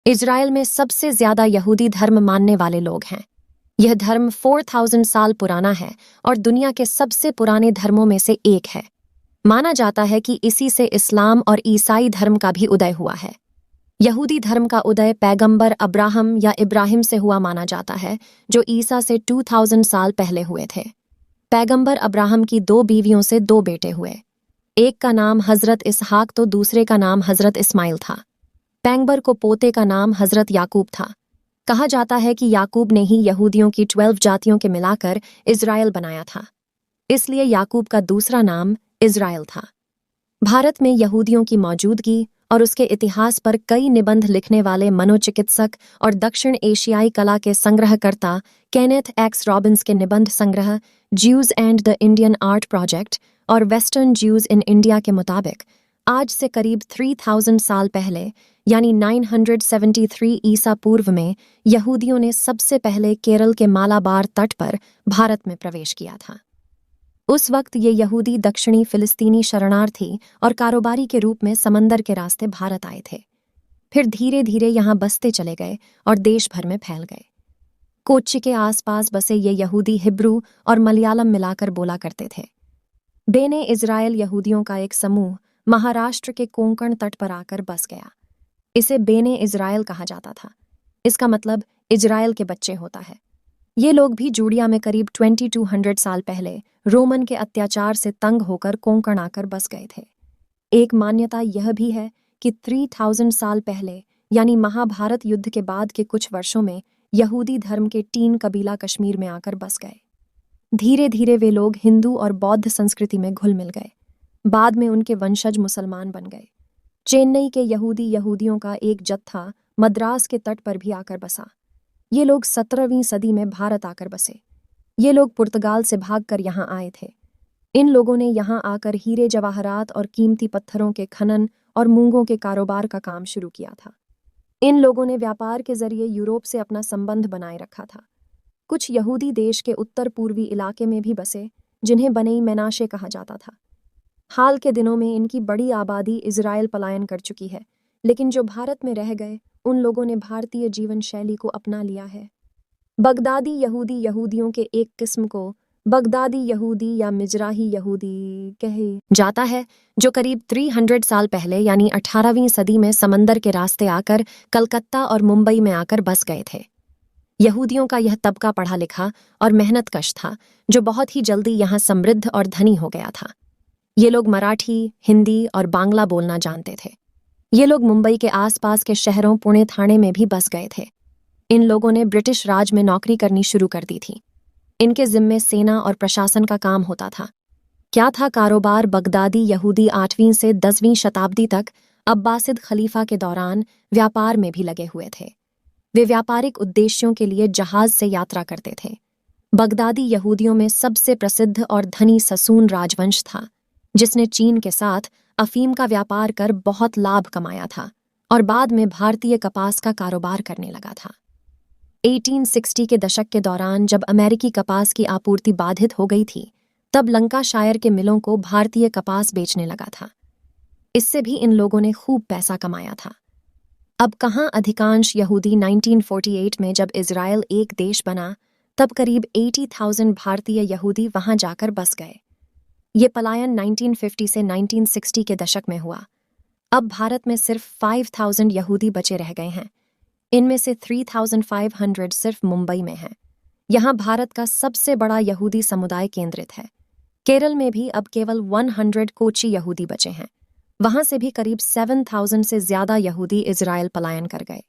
Israel में सबसे ज्यादा यहूदी धर्म मानने वाले लोग हैं। यह धर्म 4000 साल पुराना है और दुनिया के सबसे पुराने धर्मों में से एक है। माना जाता है कि इसी से इस्लाम और ईसाई धर्म का भी उदय हुआ है। यहूदी धर्म का उदय पैगंबर अब्राहम या इब्राहिम से हुआ माना जाता है, जो ईसा से 2000 साल पहले हुए थे। पैगंबर अब्राहम की 2 बीवियों से 2 बेटे हुए। एक का नाम हजरत इसहाक तो दूसरे का नाम हजरत इस्माइल था। पैगंबर को पोते का नाम हजरत याकूब था। कहा जाता है कि याकूब ने ही यहूदियों की 12 जातियों के मिलाकर इजराइल बनाया था, इसलिए याकूब का दूसरा नाम इजराइल था। भारत में यहूदियों की मौजूदगी और उसके इतिहास पर कई निबंध लिखने वाले मनोचिकित्सक और दक्षिण एशियाई कला के संग्रहकर्ता केनेथ एक्स रॉबिन्स के निबंध संग्रह Jews and the Indian art project और वेस्टर्न ज्यूज इन इंडिया के मुताबिक आज से करीब 3000 साल पहले यानी 973 ईसा पूर्व में यहूदियों ने सबसे पहले केरल के मालाबार तट पर भारत में प्रवेश किया था। उस वक्त ये यहूदी दक्षिणी फिलिस्तीनी शरणार्थी और कारोबारी के रूप में समंदर के रास्ते भारत आए थे। फिर धीरे धीरे यहाँ बसते चले गए और देश भर में फैल गए। कोच्चि के आसपास बसे ये यहूदी हिब्रू और मलयालम मिलाकर बोला करते थे। बेने इजराइल यहूदियों का एक समूह महाराष्ट्र के कोंकण तट पर आकर बस गया। इसे बेने इजराइल कहा जाता था। इसका मतलब इजराइल के बच्चे होता है। ये लोग भी जूडिया में करीब 2200 साल पहले रोमन के अत्याचार से तंग होकर कोंकण आकर बस गए थे। एक मान्यता यह भी है कि 3000 साल पहले यानी महाभारत युद्ध के बाद के कुछ वर्षों में यहूदी धर्म के 3 कबीला कश्मीर में आकर बस गए। धीरे धीरे वे लोग हिंदू और बौद्ध संस्कृति में घुल मिल गए। बाद में उनके वंशज मुसलमान बन गए। चेन्नई के यहूदियों का एक जत्था मद्रास के तट पर भी आकर बसा। ये लोग 17वीं सदी में भारत आकर बसे। ये लोग पुर्तगाल से भागकर यहाँ आए थे। इन लोगों ने यहाँ आकर हीरे जवाहरात और कीमती पत्थरों के खनन और मूंगों के कारोबार का काम शुरू किया था। इन लोगों ने व्यापार के जरिए यूरोप से अपना संबंध बनाए रखा था। कुछ यहूदी देश के उत्तर पूर्वी इलाके में भी बसे, जिन्हें बनी मेनाशे कहा जाता था। हाल के दिनों में इनकी बड़ी आबादी इजराइल पलायन कर चुकी है, लेकिन जो भारत में रह गए उन लोगों ने भारतीय जीवन शैली को अपना लिया है। बगदादी यहूदी यहूदियों के एक किस्म को बगदादी यहूदी या मिजराही यहूदी कहे जाता है, जो करीब 300 साल पहले यानी 18वीं सदी में समंदर के रास्ते आकर कलकत्ता और मुंबई में आकर बस गए थे। यहूदियों का यह तबका पढ़ा लिखा और मेहनतकश था, जो बहुत ही जल्दी यहाँ समृद्ध और धनी हो गया था। ये लोग मराठी, हिंदी और बांग्ला बोलना जानते थे। ये लोग मुंबई के आसपास के शहरों पुणे थाने में भी बस गए थे। इन लोगों ने ब्रिटिश राज में नौकरी करनी शुरू कर दी थी। इनके जिम्मे सेना और प्रशासन का काम होता था। क्या था कारोबार? बगदादी यहूदी 8वीं से 10वीं शताब्दी तक अब्बासिद खलीफा के दौरान व्यापार में भी लगे हुए थे। वे व्यापारिक उद्देश्यों के लिए जहाज से यात्रा करते थे। बगदादी यहूदियों में सबसे प्रसिद्ध और धनी ससून राजवंश था, जिसने चीन के साथ अफीम का व्यापार कर बहुत लाभ कमाया था और बाद में भारतीय कपास का कारोबार करने लगा था। 1860 के दशक के दौरान जब अमेरिकी कपास की आपूर्ति बाधित हो गई थी, तब लंकाशायर के मिलों को भारतीय कपास बेचने लगा था। इससे भी इन लोगों ने खूब पैसा कमाया था। अब कहाँ अधिकांश यहूदी 1948 में जब इजराइल एक देश बना, तब करीब 80,000 भारतीय यहूदी वहां जाकर बस गए। ये पलायन 1950 से 1960 के दशक में हुआ। अब भारत में सिर्फ 5000 यहूदी बचे रह गए हैं। इनमें से 3500 सिर्फ मुंबई में हैं। यहाँ भारत का सबसे बड़ा यहूदी समुदाय केंद्रित है। केरल में भी अब केवल 100 कोच्चि यहूदी बचे हैं। वहां से भी करीब 7000 से ज्यादा यहूदी इजराइल पलायन कर गए।